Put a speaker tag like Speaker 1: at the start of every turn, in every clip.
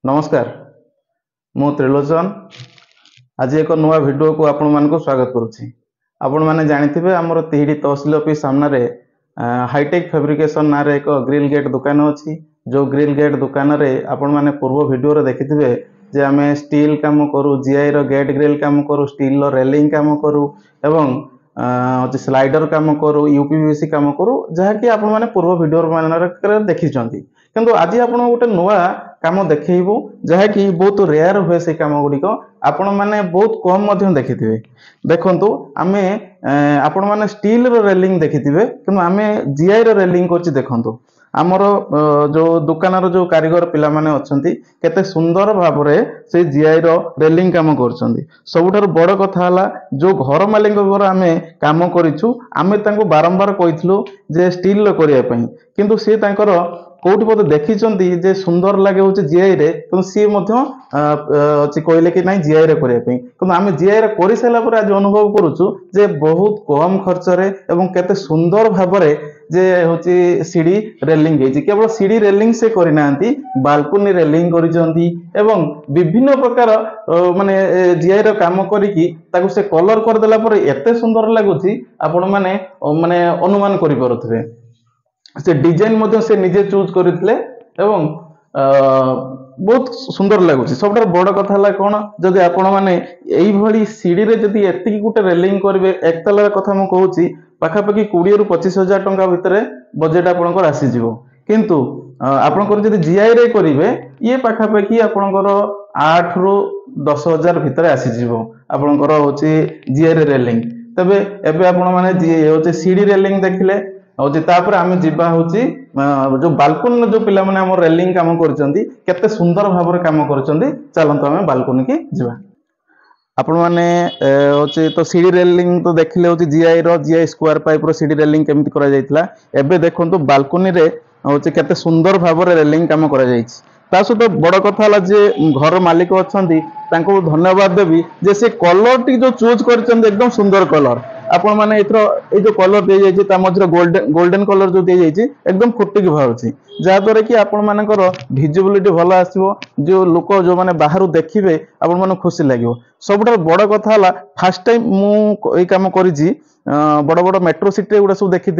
Speaker 1: नमस्कार मु त्रिलोचन आज एक नुआ वीडियो को आपण मानक स्वागत करुच्ची। आपण मैंने जानी आमर तिहिडी तहसिल ऑफिस सामने हाईटेक फैब्रिकेशन ना एक ग्रिल गेट दुकान अच्छी। जो ग्रिल गेट दुकान रे आपण मैंने पूर्व वीडियो देखिथे जे आम स्टील काम करूँ, जीआई रो गेट ग्रिल काम करूँ, स्टील रो रेलिंग काम करूँ एवं स्लाइडर काम करूँ, यूपीवीसी काम करूँ, जहाँकि आपण मैंने पूर्व वीडियो मान देखी। किंतु आज आपण गोटे नुआ काम देखू जहाँकि बहुत रेयर हुए से कम गुड़िक आपण मैंने बहुत कम देखिथे। देखु आम आपण मैंने स्टील रो रेलिंग देखिथे कि आम जीआई रो रेलिंग कर देखु आमर जो दुकान जो कारीगर पिला माने अच्छी केते सुंदर भाव से जीआई रो रेलिंग काम कर। सबुठार बड़ कथा जो घर मालिक आम काम करूँ आम बारंबार कहीलु जे स्टील करने किंतु सी कौटी बोध देखी जे सुंदर लगे हूँ जीआई रे कि सी कहले कि नहीं जीआई रे करने कि आम जीआई रे कर सारापर आज अनुभव करुचु जे बहुत कम खर्च एवं केते सुंदर भाव जे हूँ सीढ़ी रेलिंग केवल सीढ़ी रेलिंग से करना बालकोनी रेलिंग कर विभिन्न प्रकार माने जीआई रो काम करिकी ताकू से कलर करदेला पर एते सुंदर लगुच आपण माने माने अनुमान करि पारुथिबे। से डिजाइन मध्य से निजे चूज करथिले एवं बहुत सुंदर लगुच। सब बड़ कथा कौन जदि आपण माने एई भली सीढ़ी रे जदि एतिकी गुटे रेलिंग करिवे एक तला कथा मु कहूची पाखापाखि 20 ରୁ 25,000 टंका भितर बजेट आपनकर आसी जिवो। किंतु आपनकर जदि जीआई रे करिवे ये पाखापाखि आपनकर 8 ରୁ 10,000 भितर आसी जिवो आपनकर होची जीआई रे रेलिंग। तबे एबे आपण माने होची सीढ़ी रेलिंग देखिले होची तापर आमे जिबा होची जो बालकोनी जो पिला माने हमर रेलिंग काम करचंदी केते सुंदर भाବରେ काम करचंदी। चलंतो आमे बालकोनी की जिबा। आपण माने होची तो सीढ़ी रेलिंग तो देखिले होची जीआई स्क्वायर पाइप रो सीढ़ी रेलिंग केमति करा जायतिला। एबे देखंतु बालकोनी रे होची केते सुंदर भाବରେ रेलिंग काम करा जायछि। ता सहित बड़ कथा जे घर मालिक अच्छी तांको धन्यवाद देवी जे से कलर टी जो चूज करचंदी एकदम सुंदर कलर। आपण माने इथरो ए जो कलर दे जायछि ता मझरे गोल्डन कलर जो दे जायछि एकदम फुटिक भाउछि जा द्वारा कि आपण मानकर विजिबिलिटी भलो आसीबो। जो लोक जो माने बाहरु देखिबे आपण माने खुशी लागिवो। सबटा बड़ कथा फर्स्ट टाइम मु ए काम करिछि बड़ बड़ मेट्रो सिटी गुड़ा सब देखी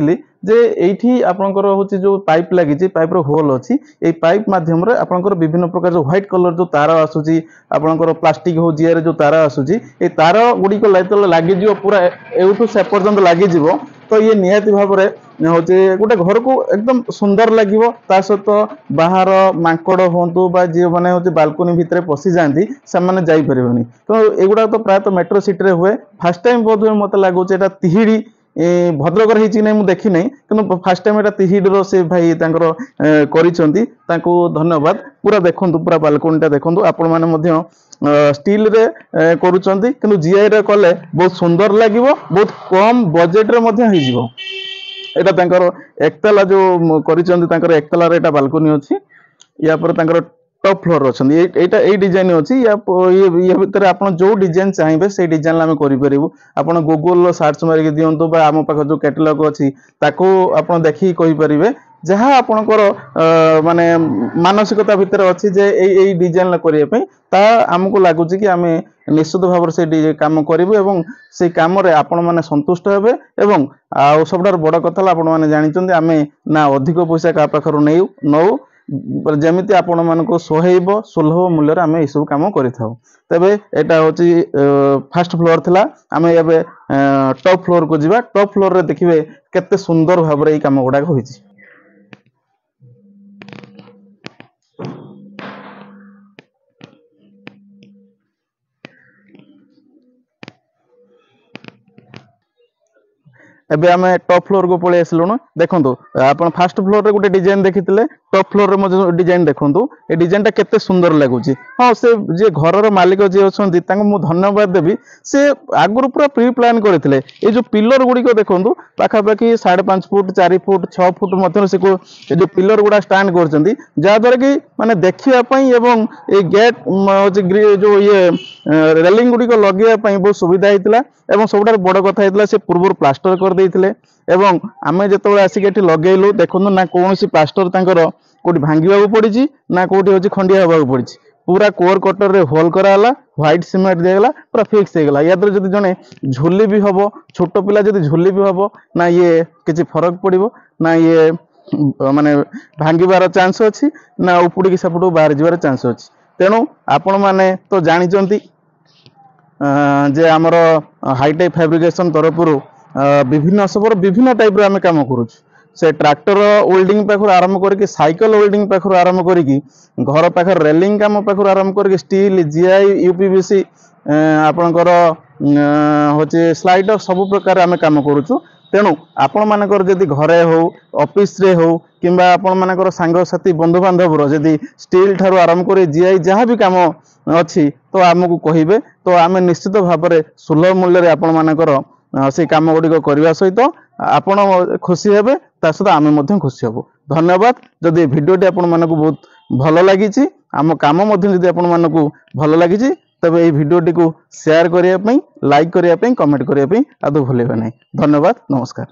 Speaker 1: जे एठी आपनकर होची जो पाइप लगी पाइप रो होल अच्छी ए पाइप माध्यम रे आपनकर विभिन्न प्रकार जो व्हाइट कलर जो तार आसुची आपनकर प्लास्टिक हो जीआर जो तार आसुची ए तार गुडी को लागि जिवो पूरा एउठु से पर्यंत लागि जिवो तो ये निहाती भाव रे होचे गोटे घर को एकदम सुंदर लागिवो। ता सहित बाहर मांकड़ होंतु बा जे माने होचे बालकोनी भितरे पसी जांती से माने जाई परिबोनी। तो एगुडा तो प्राय तो मेट्रो सिटी रे हुए फर्स्ट टाइम बोध मते लागुचे एटा तिहिडी भद्रक रही नहीं मुझे देखी नहीं कि फास्ट टाइम एटा तिहिडी से भाई करिसंती तांको धन्यवाद। पूरा देखंतु पूरा बालकोनीटा देखंतु आपण माने मध्य स्टील रे करूचंती किंतु जीआई रे कले बहुत सुंदर लागिवो बहुत कम बजेट रे मध्य ही जिवो। एटा तांकर एकतला जो करिसंती तांकर एकतला रे एटा बालकोनी अछि या पर तांकर टॉप फ्लोर अच्छी एटा ए डिजाइन अच्छी या भितर आप जो डिजाइन चाहिए से डिजाइन आम करूँ। आप गूगल सर्च मारिक दिंतु आम पाख जो कैटलॉग अच्छी ताको आप देखिए कहींपर जहाँ आपणकर माने मानसिकता भितर अच्छी जे ए डिजाइन करने ता आमको लगुच कि आम निश्चित भाव से काम करूँ से कम आपण मैंने संतुष्ट हेबे एवं आ सबटार बड़ कथा आपण मैंने जानते आम ना अधिक पैसा क्या पाखर नौ जमिति आपण मानको सोहेब सुलभ मूल्य आम यू कम करें। तेबे एटा होची फर्स्ट फ्लोर थिला आम एबे टॉप फ्लोर को जीवा। टॉप फ्लोर रे देखिबे केते सुंदर भाव रे काम गुडा होईची। एबे आम टॉप फ्लोर को पळे आसलुन देखंतु आपण फर्स्ट फ्लोर रे गोटे डिजाइन देखिथिले टॉप फ्लोर रे मजे डिजाइन देखंतु ए डिजाइन टा केते सुंदर लागुची। हां से जे घर रो मालिक जे अछंती तांको मु धन्यवाद देबी से आगुर पूरा प्री प्लान करथिले। ए जो पिलर गुडी को देखंतु पाखा पाखी 5.5 फुट 4 फुट 6 फुट मध्य से को जो पिलर गुडा स्टैंड करचंती जा द्वारा कि माने देखिया पई एवं ए गेट जो ये रेलिंग गुडी को लगेया पई बहुत सुविधा हितला एवं सबटार बड़ कथा हितला से पूर्व प्लास्टर कर देइथिले एवं आमे जेतबे आसी के लगेलु देखनु ना कोनोसी प्लास्टर तांकर कोठी भांगीबा पड़ी ना कोठी होची खंडिया होबा पड़ी पूरा कोर कटर रे होल कराला व्हाइट सीमेंट दिगला पूरा फिक्स होगला या द्वारा जदि जने झुली भी हबो छोट पिला जदि झुली भी हबो ना ये किछि फरक पड़िबो ना ये माने भांगिबार चांस अछि ना उपुडी की सपटू बाहर जिबार चांस अछि। तेणु आपण माने तो जानिचंती जे आमर हाईटेक फैब्रिकेशन तरफ विभिन्न सबर विभिन्न टाइप आम कम करूँ से ट्रैक्टर वेल्डिंग पाखर आरंभ करके साइकिल वेल्डिंग पाखर आरंभ करके घर पाखे रेलिंग काम पाखर आरंभ करके स्टील जीआई यूपीवीसी आपणकर होचे स्लाइडर सब प्रकार आम कम करूँ। तेणु आपण मानकर जदि घरे हो ऑफिस रे हो किंबा आपण मानकर सांग साथी बंधु बांधव जदि स्टील ठारू आरंभ कर जीआई जहाँ भी काम अच्छी तो आमको कहिबे तो आम निश्चित भाव में सुलभ मूल्य आपण मानकर से काम गुड़िक करने सहित आपण खुशी हेबे ता सहित आम मध्य खुशी हबो। धन्यवाद। जदि भिडियोटी आपण मानक बहुत भल लगी आम काम जदि आपण मानक भल लगी तबे ये भिडियोटी को शेयर करने लाइक करने कमेंट करने आदौ भूलेबे नहीं। धन्यवाद। नमस्कार।